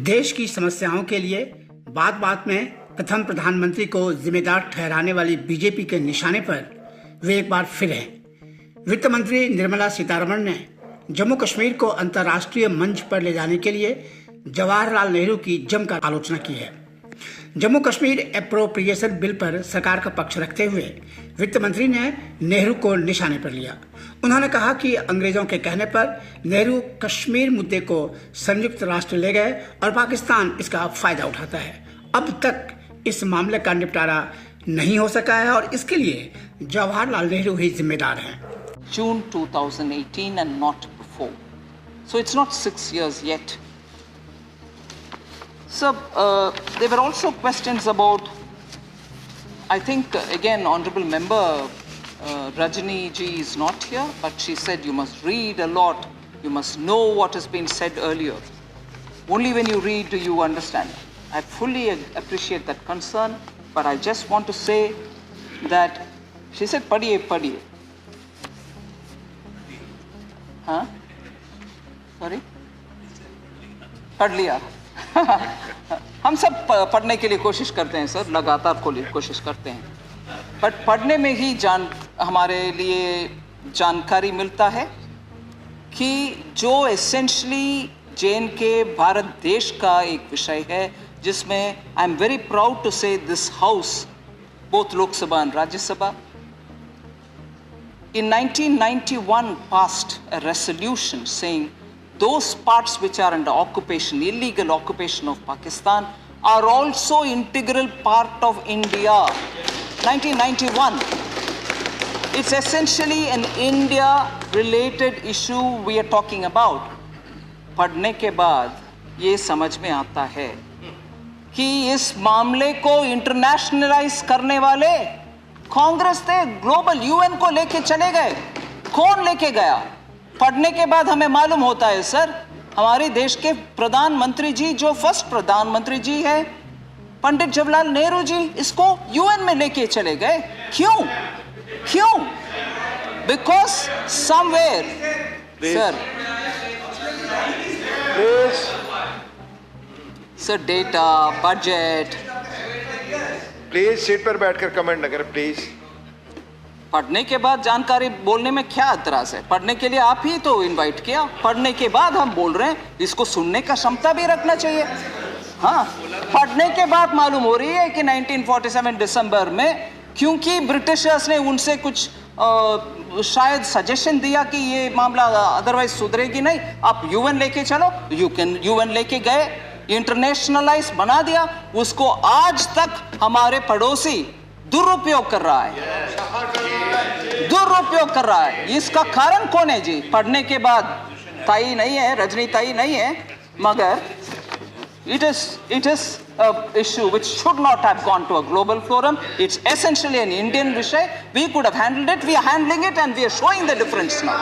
देश की समस्याओं के लिए बात बात में प्रथम प्रधानमंत्री को जिम्मेदार ठहराने वाली बीजेपी के निशाने पर वे एक बार फिर हैं। वित्त मंत्री निर्मला सीतारमण ने जम्मू कश्मीर को अंतर्राष्ट्रीय मंच पर ले जाने के लिए जवाहरलाल नेहरू की जमकर आलोचना की है। जम्मू कश्मीर एप्रोप्रिएशन बिल पर सरकार का पक्ष रखते हुए वित्त मंत्री ने नेहरू को निशाने पर लिया। उन्होंने कहा कि अंग्रेजों के कहने पर नेहरू कश्मीर मुद्दे को संयुक्त राष्ट्र ले गए और पाकिस्तान इसका फायदा उठाता है। अब तक इस मामले का निपटारा नहीं हो सका है और इसके लिए जवाहरलाल नेहरू ही जिम्मेदार हैं। June 2018 and not before. So it's not 6 years yet. So there were also questions about, I think again Honorable Member Rajani ji is not here, but she said you must read a lot, you must know what has been said earlier. Only when you read do you understand. I fully appreciate that concern, but I just want to say that she said padhiye padhiye. हाँ, sorry, पढ़ लिया। हम सब पढ़ने के लिए कोशिश करते हैं सर, लगातार कोशिश करते हैं, बट पढ़ने में ही हमारे लिए जानकारी मिलता है कि जो एसेंशली जे.एन.के भारत देश का एक विषय है, जिसमें I am very proud to say this house, both Lok Sabha and Rajya Sabha, in 1991 passed a resolution saying those parts which are under occupation, illegal occupation of Pakistan, are also integral part of India. 1991. It's essentially an India-related issue we are talking about. पढ़ने के बाद ये समझ में आता है कि इस मामले को इंटरनेशनलाइज करने वाले कांग्रेस थे, ग्लोबल यूएन को लेके चले गए। कौन लेके गया? पढ़ने के बाद हमें मालूम होता है सर, हमारे देश के प्रधानमंत्री जी, जो फर्स्ट प्रधानमंत्री जी है, पंडित जवाहरलाल नेहरू जी, इसको यूएन में लेके चले गए। क्यों? Because somewhere sir data, budget, please seat पर बैठकर कमेंट न करें प्लीज। पढ़ने के बाद जानकारी बोलने में क्या एतराज है? पढ़ने के लिए आप ही तो इनवाइट किया, पढ़ने के बाद हम बोल रहे हैं, इसको सुनने का क्षमता भी रखना चाहिए। हाँ, पढ़ने के बाद मालूम हो रही है कि 1947 दिसंबर में, क्योंकि ब्रिटिशर्स ने उनसे कुछ शायद सजेशन दिया कि ये मामला अदरवाइज सुधरेगी नहीं, आप यूएन लेके चलो, यूएन लेके गए, इंटरनेशनलाइज बना दिया, उसको आज तक हमारे पड़ोसी दुरुपयोग कर रहा है। इसका कारण कौन है जी? पढ़ने के बाद ताई नहीं है, रजनी ताई नहीं है, मगर it is a issue which should not have gone to a global forum. It's essentially an Indian विषय. We could have handled it, we are handling it, and we are showing the difference now.